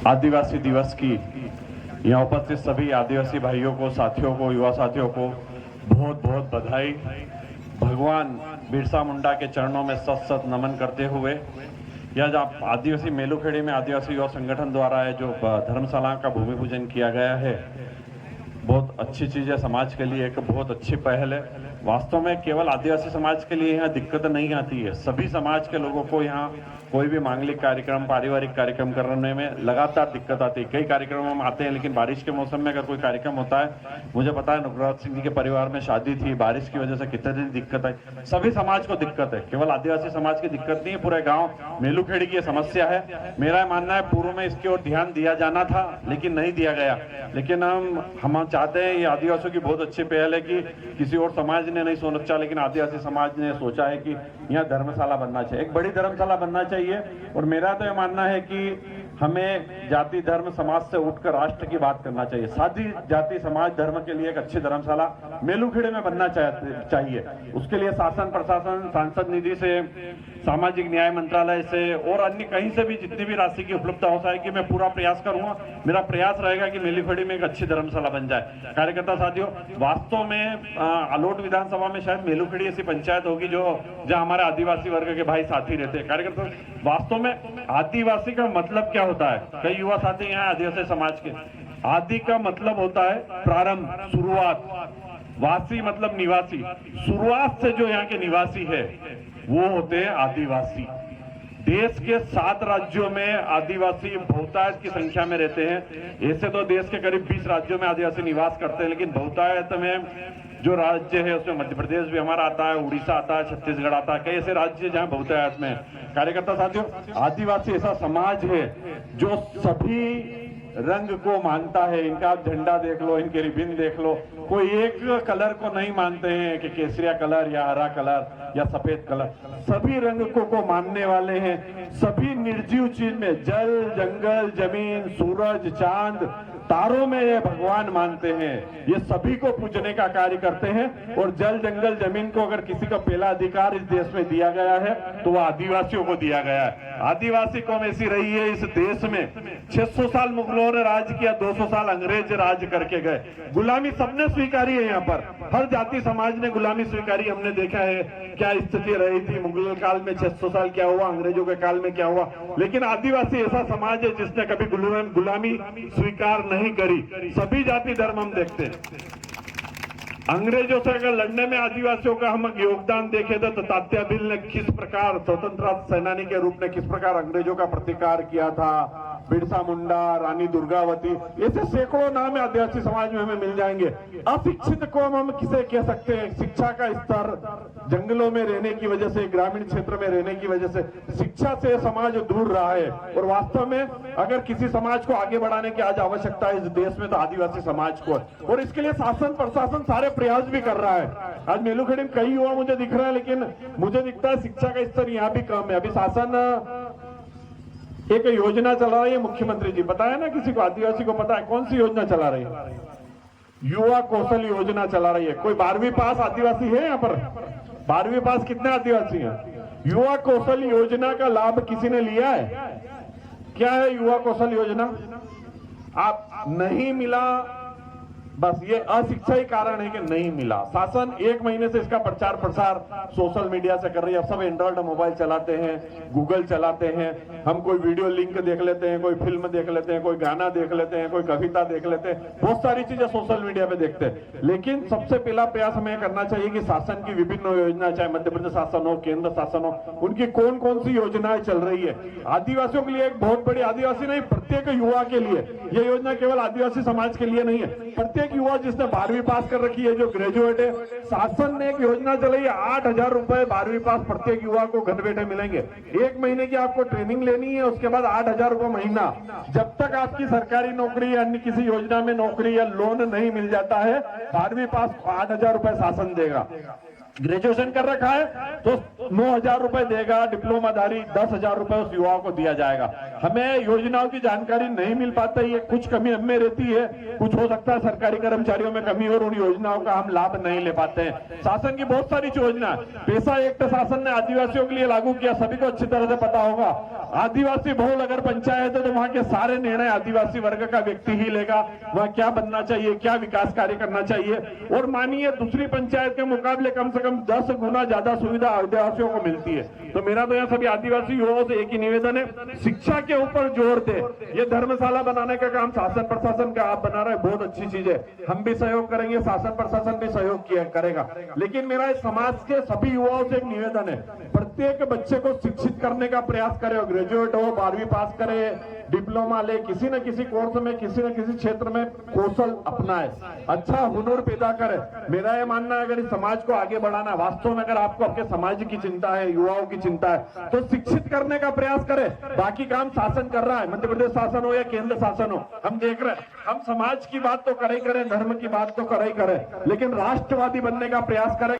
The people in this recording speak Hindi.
आदिवासी दिवस की यहाँ उपस्थित सभी आदिवासी भाइयों को, साथियों को, युवा साथियों को बहुत बहुत बधाई। भगवान बिरसा मुंडा के चरणों में सत सत नमन करते हुए यह जो आदिवासी मेलूखेड़ी में आदिवासी युवा संगठन द्वारा है जो धर्मशाला का भूमि पूजन किया गया है, बहुत अच्छी चीज़ है। समाज के लिए एक बहुत अच्छी पहल है। वास्तव में केवल आदिवासी समाज के लिए यहाँ दिक्कत नहीं आती है, सभी समाज के लोगों को यहाँ कोई भी मांगलिक कार्यक्रम, पारिवारिक कार्यक्रम करने में लगातार दिक्कत आती है। कई कार्यक्रमों में आते हैं, लेकिन बारिश के मौसम में अगर कोई कार्यक्रम होता है, मुझे पता है नुकराज सिंह जी के परिवार में शादी थी, बारिश की वजह से कितनी दिक्कत आई। सभी समाज को दिक्कत है, केवल आदिवासी समाज की दिक्कत नहीं है, पूरे गाँव मेलूखेड़ी की समस्या है। मेरा मानना है पूर्व में इसकी ओर ध्यान दिया जाना था, लेकिन नहीं दिया गया। लेकिन हम चाहते हैं, ये आदिवासियों की बहुत अच्छी पहल है कि किसी और समाज ने नहीं सोचा, लेकिन आदिवासी समाज ने सोचा है कि यहाँ धर्मशाला बनना चाहिए, एक बड़ी धर्मशाला बनना चाहिए। और मेरा तो यह मानना है कि हमें जाति धर्म समाज से उठकर राष्ट्र की बात करना चाहिए। साथ ही जाति समाज धर्म के लिए एक अच्छी धर्मशाला मेलूखेड़ी में बनना चाहिए। उसके लिए शासन, प्रशासन, सांसद निधि से, सामाजिक न्याय मंत्रालय से और अन्य कहीं से भी जितनी भी राशि की उपलब्धता हो सके मैं पूरा प्रयास करूंगा। मेरा प्रयास रहेगा कि मेलूखेड़ी में एक अच्छी धर्मशाला बन जाए। कार्यकर्ता साथियों, वास्तव में आलोट विधानसभा में शायद मेलूखेड़ी ऐसी पंचायत होगी जहां हमारे आदिवासी वर्ग के भाई साथी रहते हैं। कार्यकर्ता, वास्तव में आदिवासी का मतलब क्या होता है? कई युवा साथी यहाँ आदिवासी समाज के, आदि का मतलब होता है प्रारंभ, शुरुआत, वासी मतलब निवासी, शुरुआत से जो यहाँ के निवासी है वो होते हैं आदिवासी। देश के 7 राज्यों में आदिवासी बहुतायत की संख्या में रहते हैं। ऐसे तो देश के करीब 20 राज्यों में आदिवासी निवास करते हैं, लेकिन बहुतायत में जो राज्य है उसमें मध्य प्रदेश भी हमारा आता है, उड़ीसा आता है, छत्तीसगढ़ आता है, कई ऐसे राज्य जहां बहुतायत में। कार्यकर्ता साथियों, आदिवासी ऐसा समाज है जो सभी रंग को मानता है। इनका आप झंडा देख लो, इनके रिबिन देख लो, कोई एक कलर को नहीं मानते हैं कि केसरिया कलर या हरा कलर या सफेद कलर, सभी रंग को मानने वाले हैं। सभी निर्जीव चीज में, जल, जंगल, जमीन, सूरज, चांद, तारों में ये भगवान मानते हैं। ये सभी को पूजने का कार्य करते हैं। और जल, जंगल, जमीन को अगर किसी का पहला अधिकार इस देश में दिया गया है तो वह आदिवासियों को दिया गया है। आदिवासी कौम ऐसी रही है इस देश में, 600 साल मुगलों ने राज किया, 200 साल अंग्रेज राज करके गए। गुलामी सबने स्वीकारी है। यहाँ पर हर जाति समाज ने गुलामी स्वीकारी। हमने देखा है क्या स्थिति रही थी मुगल काल में, 600 साल क्या हुआ, अंग्रेजों के काल में क्या हुआ। लेकिन आदिवासी ऐसा समाज है जिसने कभी गुलामी स्वीकार नहीं करी। सभी जाति धर्म हम देखते हैं। अंग्रेजों से अगर लड़ने में आदिवासियों का हम योगदान देखे तो तात्या भील ने किस प्रकार स्वतंत्रता सेनानी के रूप में किस प्रकार अंग्रेजों का प्रतिकार किया था, बिरसा मुंडा, रानी दुर्गावती, ऐसे सैकड़ों नाम आदिवासी समाज में हमें मिल जाएंगे। अशिक्षित कौम हम किसे कह सकते हैं? शिक्षा का स्तर, जंगलों में रहने की वजह से, ग्रामीण क्षेत्र में रहने की वजह से शिक्षा से समाज दूर रहा है। और वास्तव में अगर किसी समाज को आगे बढ़ाने की आज आवश्यकता है इस देश में तो आदिवासी समाज को है। और इसके लिए शासन, प्रशासन सारे प्रयास भी कर रहा है। आज मेलूखेड़ी में कई युवा मुझे दिख रहा है, लेकिन मुझे दिखता है शिक्षा का स्तर यहाँ भी कम है। अभी शासन एक योजना चला रही है, मुख्यमंत्री जी, पता है ना किसी को, आदिवासी को पता है कौन सी योजना चला रही है? युवा कौशल योजना चला रही है। कोई 12वीं पास आदिवासी है यहाँ पर? 12वीं पास कितने आदिवासी हैं? युवा कौशल योजना का लाभ किसी ने लिया है? क्या है युवा कौशल योजना? आप नहीं मिला, बस ये अशिक्षा ही कारण है कि नहीं मिला। शासन 1 महीने से इसका प्रचार प्रसार सोशल मीडिया से कर रही है। अब सब एंड्रॉइड मोबाइल चलाते हैं, गूगल चलाते हैं, हम कोई वीडियो लिंक देख लेते हैं, कोई फिल्म देख लेते हैं, कोई गाना देख लेते हैं, कोई कविता देख लेते हैं, बहुत सारी चीजें सोशल मीडिया पे देखते हैं। लेकिन सबसे पहला प्रयास हमें करना चाहिए कि शासन की विभिन्न योजना, चाहे मध्य प्रदेश शासन हो, केंद्र शासन हो, उनकी कौन कौन सी योजनाएं चल रही है। आदिवासियों के लिए एक बहुत बड़ी, आदिवासी नहीं प्रत्येक युवा के लिए यह योजना केवल आदिवासी समाज के लिए नहीं है। प्रत्येक युवा जिसने 12वीं पास कर रखी है, जो ग्रेजुएट है, शासन ने एक योजना चलाई है, 8,000 रुपए 12वीं पास प्रत्येक युवा को घर बैठे मिलेंगे। 1 महीने की आपको ट्रेनिंग लेनी है, उसके बाद 8,000 रुपए महीना। जब तक आपकी सरकारी नौकरी या अन्य किसी योजना में नौकरी या लोन नहीं मिल जाता है, 12वीं पास 8,000 रुपए शासन देगा। ग्रेजुएशन कर रखा है तो 9,000 रुपए देगा डिप्लोमाधारी, 10,000 रुपए उस युवाओं को दिया जाएगा। हमें योजनाओं की जानकारी नहीं मिल पाता, ये कुछ कमी हमें रहती है, कुछ हो सकता है सरकारी कर्मचारियों में कमी और उन योजनाओं का हम लाभ नहीं ले पाते हैं। शासन की बहुत सारी योजना, पैसा एक्ट शासन ने आदिवासियों के लिए लागू किया, सभी को अच्छी तरह से पता होगा। आदिवासी बहुल अगर पंचायत है तो वहां के सारे निर्णय आदिवासी वर्ग का व्यक्ति ही लेगा, वहां क्या बनना चाहिए, क्या विकास कार्य करना चाहिए। और मानिए दूसरी पंचायत के मुकाबले कम से कम 10 गुना ज्यादा सुविधा आदिवासियों को मिलती है। तो मेरा तो यहाँ सभी आदिवासी युवाओं से एक ही निवेदन है, शिक्षा के ऊपर जोर दे। ये धर्मशाला बनाने का काम शासन प्रशासन का आप बना रहे, बहुत अच्छी चीज है, हम भी सहयोग करेंगे, शासन प्रशासन भी सहयोग किया करेगा। लेकिन मेरा इस समाज के सभी युवाओं से एक निवेदन है, प्रत्येक बच्चे को शिक्षित करने का प्रयास करे, ग्रेजुएट हो, 12वीं पास करे, डिप्लोमा ले, किसी न किसी कोर्स में, किसी न किसी क्षेत्र में कौशल अपनाए, अच्छा हुनर पैदा करे। मेरा यह मानना है अगर इस समाज को आगे बढ़ाना, वास्तव में अगर आपको आपके समाज की चिंता है, युवाओं की चिंता है, तो शिक्षित करने का प्रयास करें। बाकी काम शासन कर रहा है, मध्य प्रदेश शासन हो या केंद्र शासन हो, हम देख रहे हैं। हम समाज की बात तो करे ही करें, धर्म की बात तो करे ही करें, लेकिन राष्ट्रवादी बनने का प्रयास करें।